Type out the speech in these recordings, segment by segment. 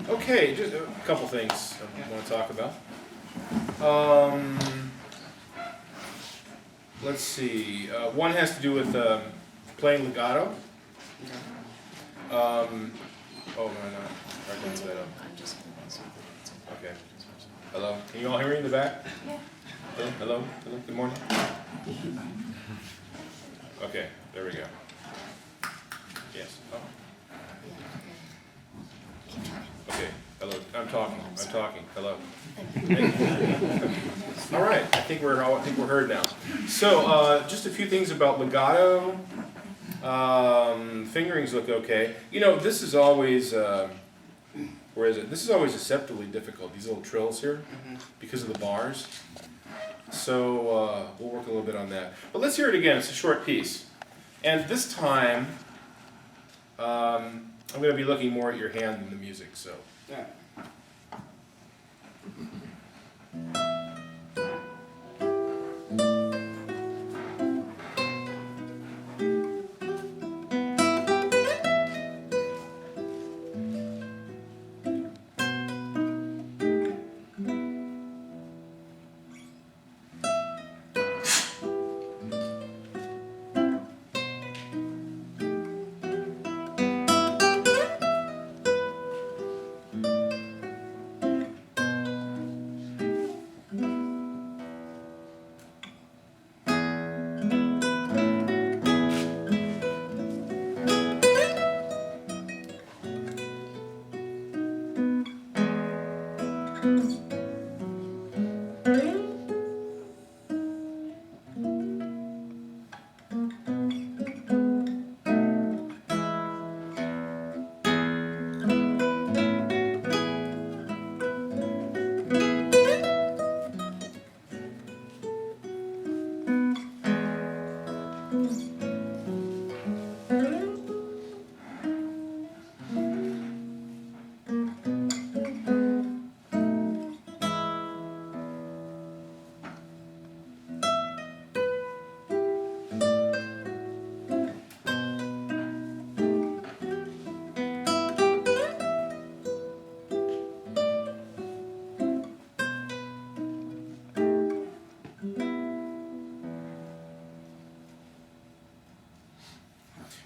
Okay, just a couple things I want to talk about. Let's see. One has to do with playing legato. Oh, no, no. I can set up. Okay. Hello. Can you all hear me in the back? Yeah. Hello? Hello? Hello? Good morning. Okay, there we go. Yes. Oh. Okay. Hello. I'm talking. Hello. All right. I think we're heard now. So, just a few things about legato. Fingerings look okay. You know, this is always where is it? This is always deceptively difficult. These little trills here, because of the bars. So we'll work a little bit on that. But let's hear it again. It's a short piece, and this time I'm going to be looking more at your hand than the music. So. Yeah.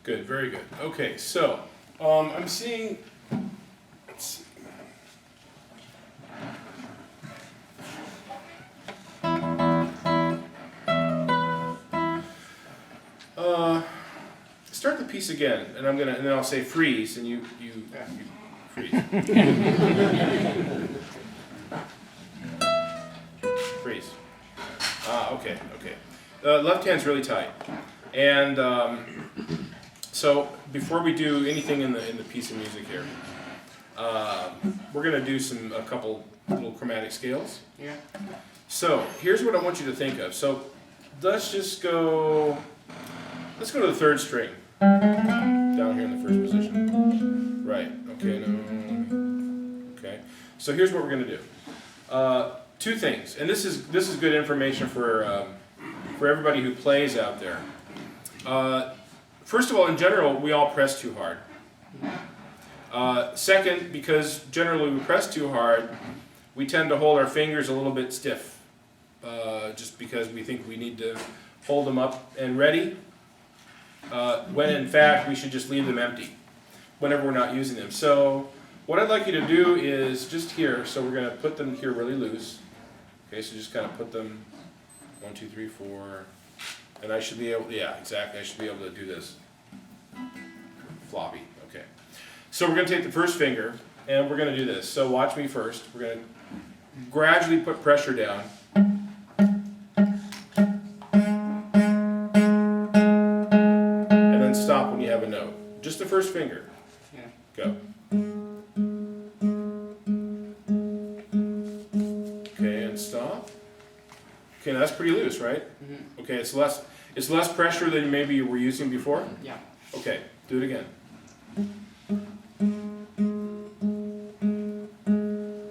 Good, very good. Okay, so I'm seeing, let's see. Start the piece again, and and then I'll say freeze, and you freeze. Freeze. Okay. Left hand's really tight, and so before we do anything in the piece of music here, we're going to do a couple little chromatic scales. Yeah. So here's what I want you to think of. So let's go to the third string, down here in the first position. Right, okay, no, okay. So here's what we're going to do. Two things, and this is good information for everybody who plays out there. First of all, in general, we all press too hard. Second, because generally we press too hard, we tend to hold our fingers a little bit stiff, just because we think we need to hold them up and ready, when in fact we should just leave them empty whenever we're not using them. So what I'd like you to do is just here, so we're going to put them here really loose. Okay, so just kind of put them 1, 2, 3, 4, and I should be able, yeah, exactly, I should be able to do this. Floppy, okay. So we're going to take the first finger, and we're going to do this. So watch me first. We're going to gradually put pressure down. And then stop when you have a note. Just the first finger. Yeah. Go. Okay, and stop. Okay, now that's pretty loose, right? Mm-hmm. Okay, it's less pressure than maybe you were using before? Yeah. Okay, do it again.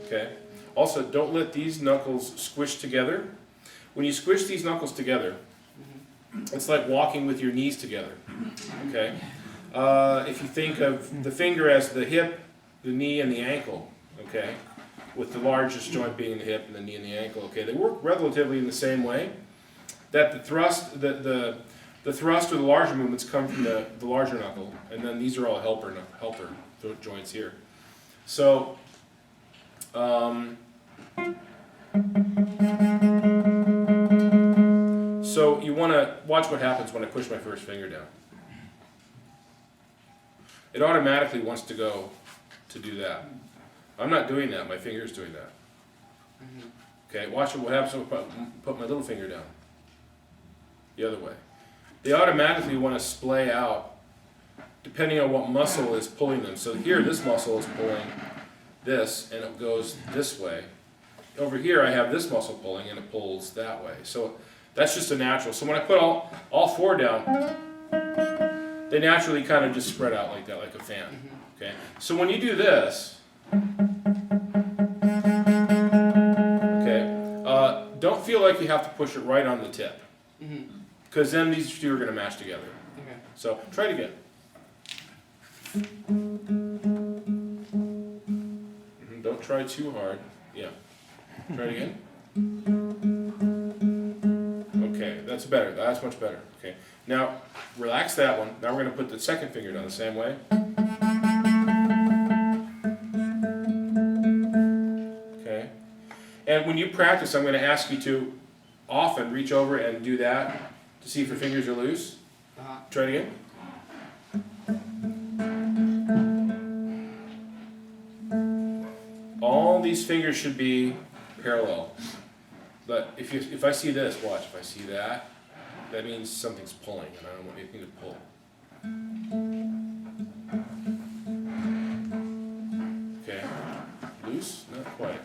Okay. Also, don't let these knuckles squish together. When you squish these knuckles together, it's like walking with your knees together. Okay. If you think of the finger as the hip, the knee, and the ankle, okay, with the largest joint being the hip and the knee and the ankle, okay, they work relatively in the same way. That the thrust, the thrust or the larger movements come from the larger knuckle, and then these are all helper joints here. So, so you want to watch what happens when I push my first finger down. It automatically wants to go to do that. I'm not doing that, my finger's doing that. Okay, watch what happens when I put my little finger down. The other way. They automatically want to splay out depending on what muscle is pulling them. So here, this muscle is pulling this, and it goes this way. Over here, I have this muscle pulling, and it pulls that way. So that's just a natural. So when I put all four down, they naturally kind of just spread out like that, like a fan. Okay. So when you do this, okay, don't feel like you have to push it right on the tip, because then these two are going to match together. Okay. So try it again. Don't try too hard. Yeah. Try it again. Okay, that's better. That's much better. Okay. Now relax that one. Now we're going to put the second finger down the same way. Okay. And when you practice, I'm going to ask you to often reach over and do that to see if your fingers are loose. Try it again. All these fingers should be parallel. But if I see this, watch, if I see that, that means something's pulling, and I don't want anything to pull. Okay, loose, not quite.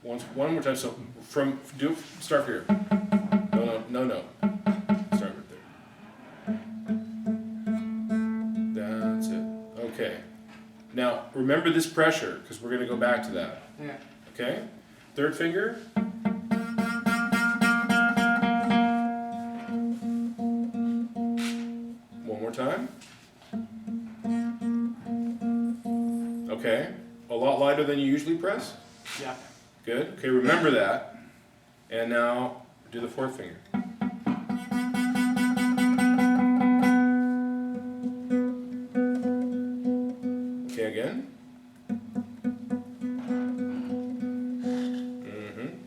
One more time. So start here. No. Start right there. That's it. Okay. Now remember this pressure, because we're going to go back to that. Yeah. Okay. Third finger. One more time. Okay. A lot lighter than you usually press? Yeah. Good. Okay, remember that. And now do the fourth finger. Okay, again.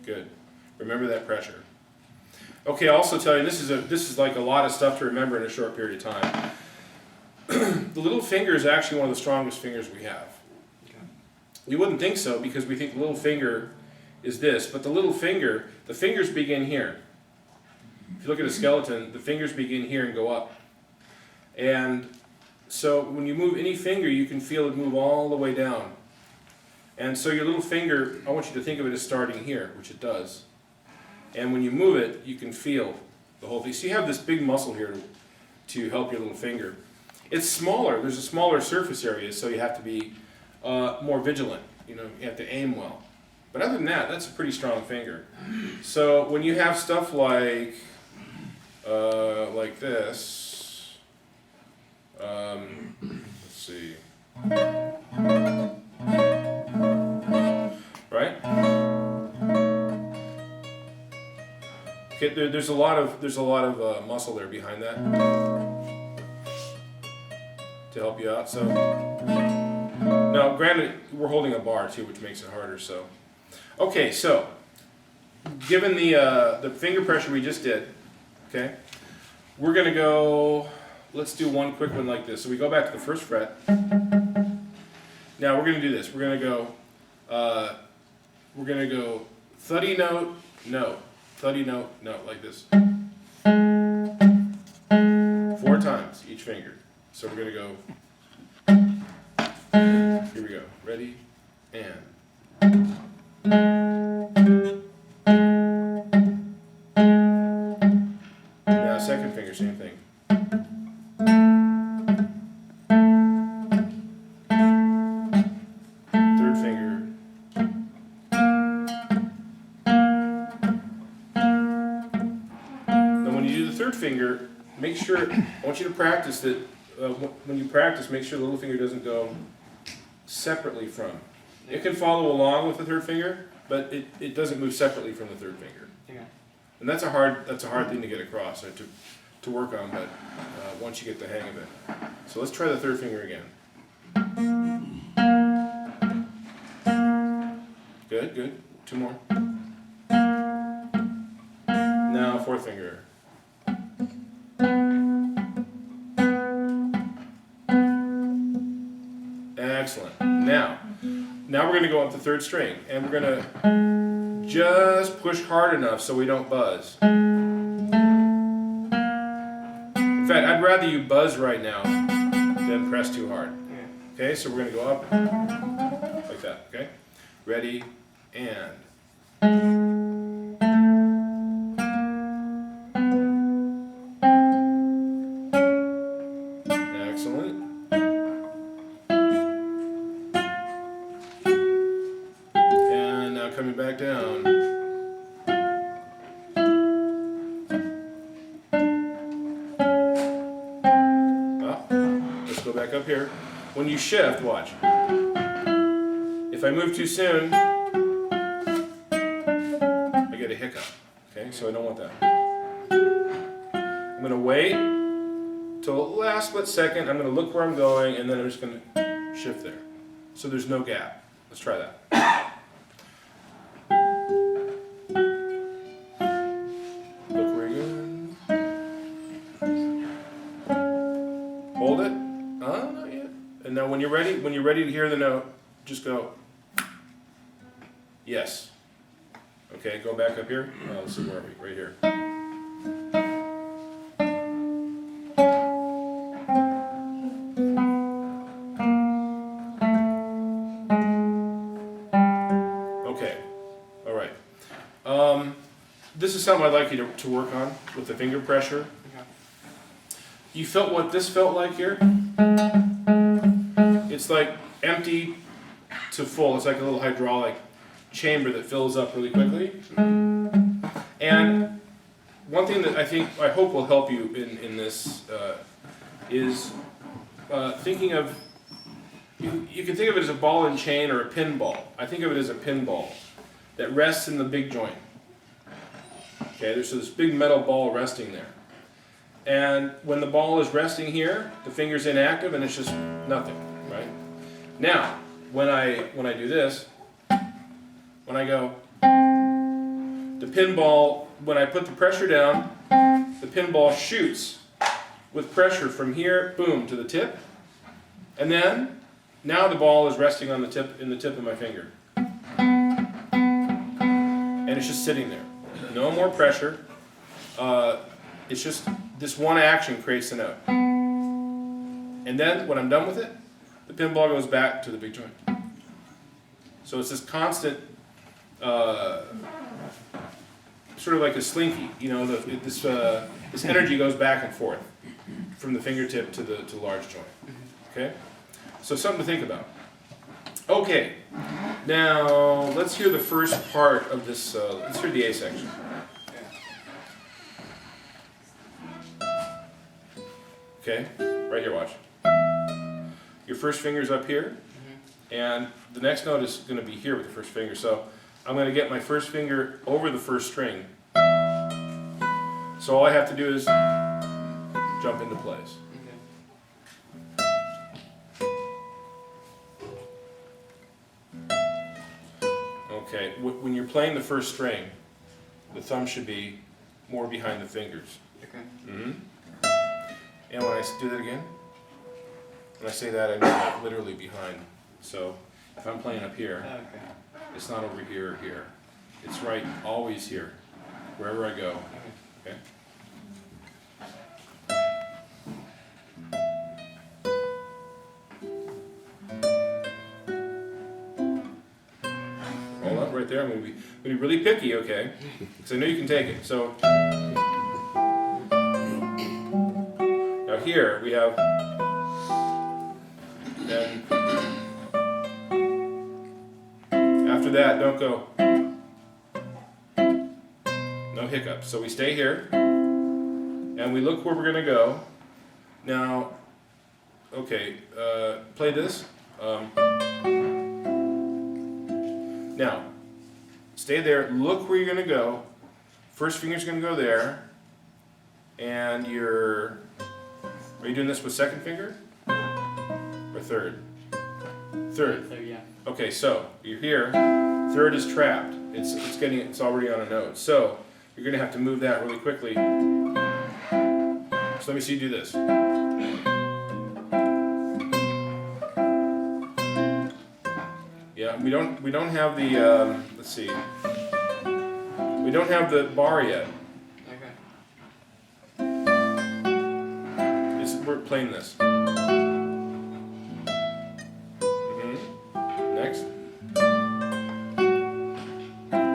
Good. Remember that pressure. Okay, I'll also tell you, this is like a lot of stuff to remember in a short period of time. The little finger is actually one of the strongest fingers we have. Okay. You wouldn't think so, because we think the little finger is this, but the fingers begin here. If you look at a skeleton, the fingers begin here and go up. And So when you move any finger, you can feel it move all the way down. And so your little finger, I want you to think of it as starting here, which it does. And when you move it, you can feel the whole thing. So you have this big muscle here to help your little finger. It's smaller. There's a smaller surface area, so you have to be more vigilant. You know, you have to aim well. But other than that, that's a pretty strong finger. So when you have stuff like this, let's see, right? Okay, there's a lot of muscle there behind that to help you out. So now, granted, we're holding a bar too, which makes it harder. So, okay, so given the finger pressure we just did, okay, we're gonna go. Let's do one quick one like this. So we go back to the first fret. Now we're gonna do this. We're gonna go thuddy note, note, thuddy note, note, like this. 4 times each finger. So we're gonna go. Here we go. Ready? And. Now second finger, same thing. Third finger. Now when you do the third finger, make sure, I want you to practice that, when you practice, make sure the little finger doesn't go separately from. It can follow along with the third finger, but it doesn't move separately from the third finger. Yeah. And that's a hard thing to get across, or to work on, but once you get the hang of it. So let's try the third finger again. Good, good. 2 more. Now fourth finger. Excellent. Now we're going to go up the third string, and we're going to just push hard enough so we don't buzz. In fact, I'd rather you buzz right now than press too hard. Okay, so we're going to go up like that, okay? Ready, and... Excellent. And now coming back down. Let's go back up here. When you shift, watch. If I move too soon, I get a hiccup. Okay, so I don't want that. I'm going to wait till the last split second. I'm going to look where I'm going, and then I'm just going to shift there. So there's no gap. Let's try that. Look where you're going. Hold it. Not yet. And now when you're ready to hear the note, just go. Yes. Okay, go back up here. Let's see, where are we? Right here. Okay. All right. This is something I'd like you to work on with the finger pressure. Okay. You felt what this felt like here? It's like empty to full. It's like a little hydraulic chamber that fills up really quickly. And one thing that I hope will help you in this is thinking of, you can think of it as a ball and chain or a pinball. I think of it as a pinball that rests in the big joint. Okay, there's this big metal ball resting there. And when the ball is resting here, the finger's inactive and it's just nothing, right? Now, when I do this, when I go, the pinball, when I put the pressure down, the pinball shoots with pressure from here, boom, to the tip. And then, now the ball is resting on the tip, in the tip of my finger. And it's just sitting there. No more pressure. It's just, this one action creates the note. And then when I'm done with it, the pinball goes back to the big joint. So it's this constant, sort of like a slinky, you know, this energy goes back and forth from the fingertip to the large joint. Okay? So something to think about. Okay, now let's hear the first part of this, let's hear the A section. Okay, right here, watch. Your first finger's up here, and the next note is going to be here with the first finger. So I'm going to get my first finger over the first string. So all I have to do is jump into place. Okay, when you're playing the first string, the thumb should be more behind the fingers. Okay. And when I do that again, when I say that, I mean like literally behind. So if I'm playing up here, it's not over here or here. It's right, always here, wherever I go. Okay. Hold up right there. I'm going to be really picky, okay? Because I know you can take it. So now here we have. Then after that, don't go. No hiccups. So we stay here, and we look where we're going to go. Now, okay, play this. Now, stay there. Look where you're going to go. First finger's going to go there, and are you doing this with second finger? Or third? Third. Yeah. Okay, so you're here. Third is trapped. It's already on a note. So you're going to have to move that really quickly. So let me see you do this. Yeah, we don't have the let's see. We don't have the bar yet. Okay. We're playing this. Next.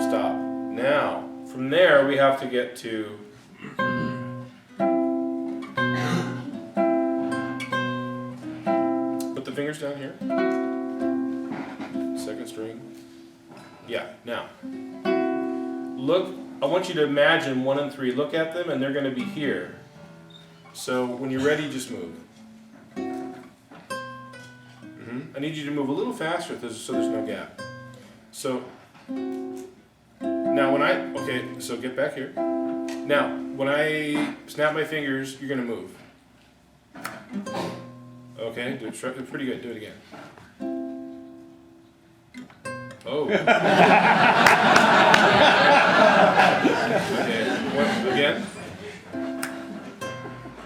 Stop. Now, from there we have to get to put the fingers down here. Second string. Yeah, now. Look, I want you to imagine 1 and 3. Look at them and they're going to be here. So when you're ready, just move. I need you to move a little faster so there's no gap. So now so get back here. Now, when I snap my fingers, you're going to move. Okay, do it pretty good. Do it again. Oh. Okay, again.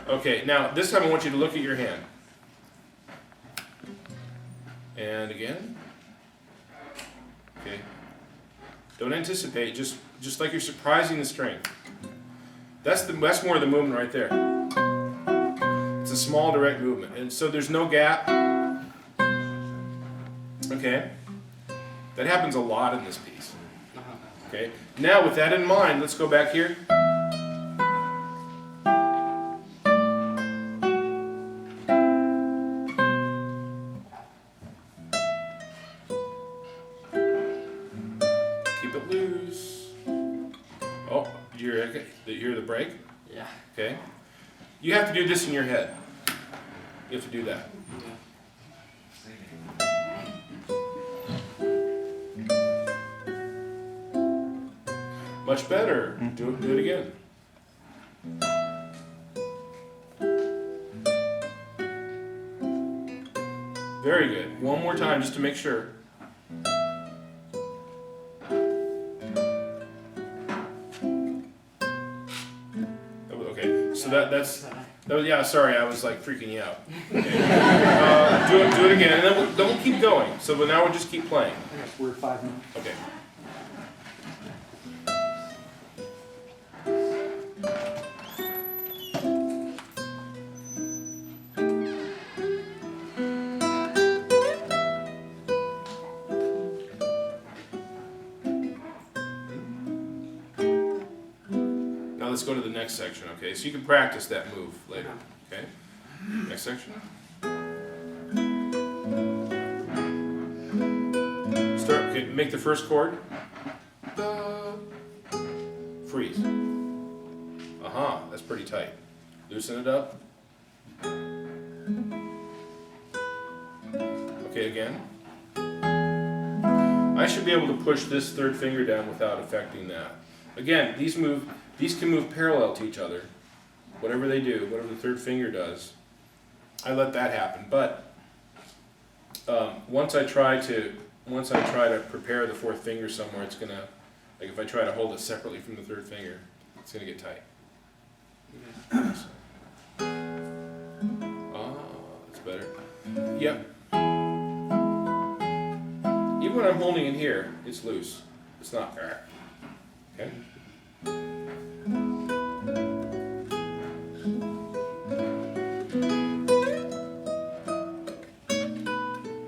Okay, now this time I want you to look at your hand. And again. Okay. Don't anticipate, just like you're surprising the string. That's more of the movement right there. It's a small direct movement. And so there's no gap. Okay? That happens a lot in this piece. Okay? Now with that in mind, let's go back here. Keep it loose. Oh, did you hear the break? Yeah. Okay. You have to do this in your head. You have to do that. Much better. Do it again. Very good. One more time just to make sure. Okay, so yeah, sorry, I was like freaking you out. Okay. Do it again, and then we'll keep going. So now we'll just keep playing. We're 5 minutes. Okay. let's go to the next section, okay? So you can practice that move later, okay? Next section. Start, okay, make the first chord. Freeze. Aha, that's pretty tight. Loosen it up. Okay, again. I should be able to push this third finger down without affecting that. Again, these can move parallel to each other. Whatever they do, whatever the third finger does, I let that happen. But once I try to prepare the fourth finger somewhere, it's gonna, like if I try to hold it separately from the third finger, it's gonna get tight. That's better. Yep. Even when I'm holding it here, it's loose. It's not. Okay.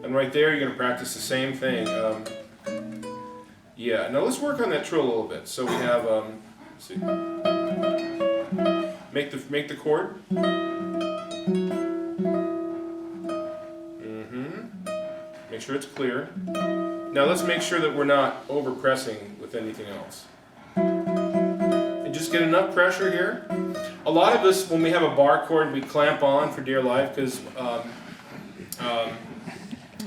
And right there, you're going to practice the same thing. Yeah. Now let's work on that trill a little bit. So we have. Let's see. Make the chord. Make sure it's clear. Now let's make sure that we're not over pressing with anything else. And just get enough pressure here. A lot of us, when we have a bar chord, we clamp on for dear life because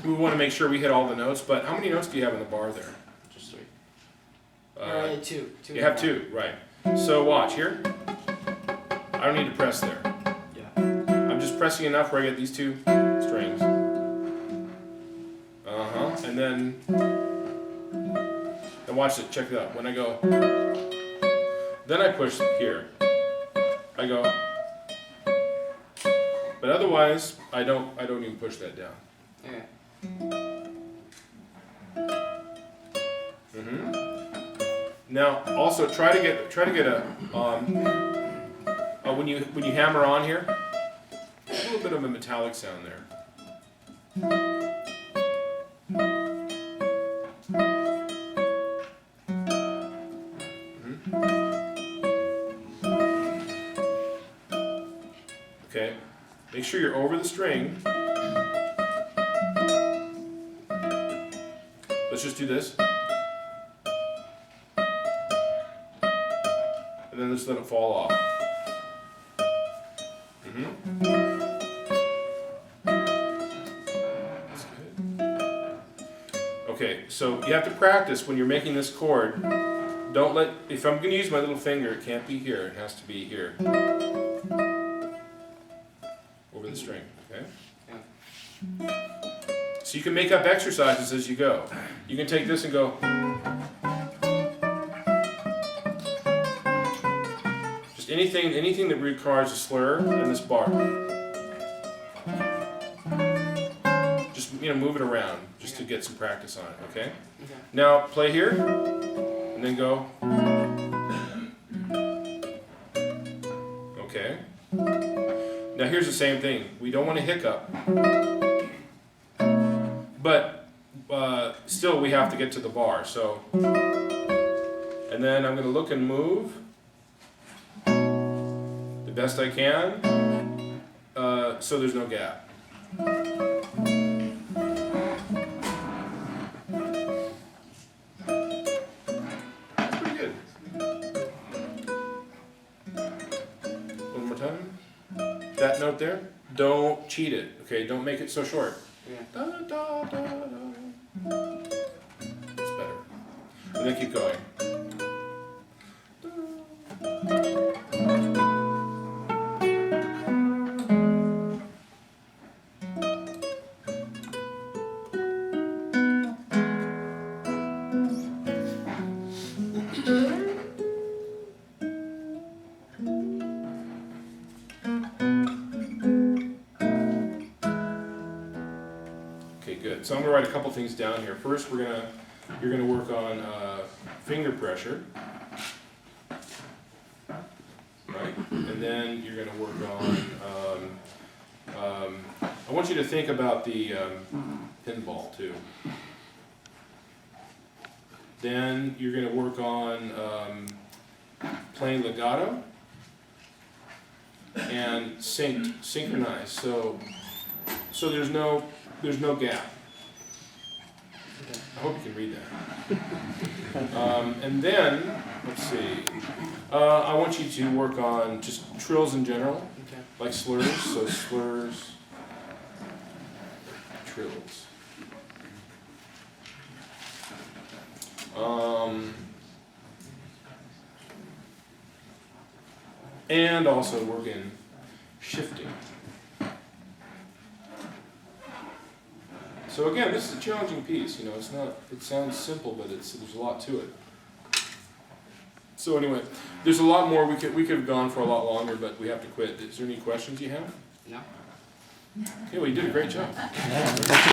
we want to make sure we hit all the notes. But how many notes do you have in the bar there? Just 3. Two. You have 2, right. So watch here. I don't need to press there. Yeah. I'm just pressing enough where I get these 2 strings. And then watch it, check it out. When I go, then I push here. I go, but otherwise I don't even push that down. Okay. Now also try to get a when you hammer on here, a little bit of a metallic sound there. Okay, make sure you're over the string. Let's just do this. And then just let it fall off. That's good. Okay, so you have to practice when you're making this chord. Don't let, if I'm going to use my little finger, it can't be here, it has to be here. Over the string, okay? Yeah. So you can make up exercises as you go. You can take this and go. Just anything that requires a slur in this bar. Just move it around just to get some practice on it, okay? Okay. Now play here, and then go. Okay. Now here's the same thing. We don't want to hiccup, but still we have to get to the bar. So, and then I'm going to look and move the best I can, so there's no gap. That's pretty good. One more time. That note there, don't cheat it, okay? Don't make it so short. Yeah. Da, da, da, da. It's better. And then keep going. Okay, good. So I'm going to write a couple things down here. First, you're going to work on finger pressure, right? And then you're going to work on. I want you to think about the pinball too. Then you're going to work on playing legato and synchronized. So there's no gap. Okay. I hope you can read that. And then, let's see, I want you to work on just trills in general, Okay. like slurs, so slurs, trills. And also work in shifting. So again, this is a challenging piece. You know, it's not. It sounds simple, but there's a lot to it. So anyway, there's a lot more. We could have gone for a lot longer, but we have to quit. Is there any questions you have? No. Okay, well, you did a great job.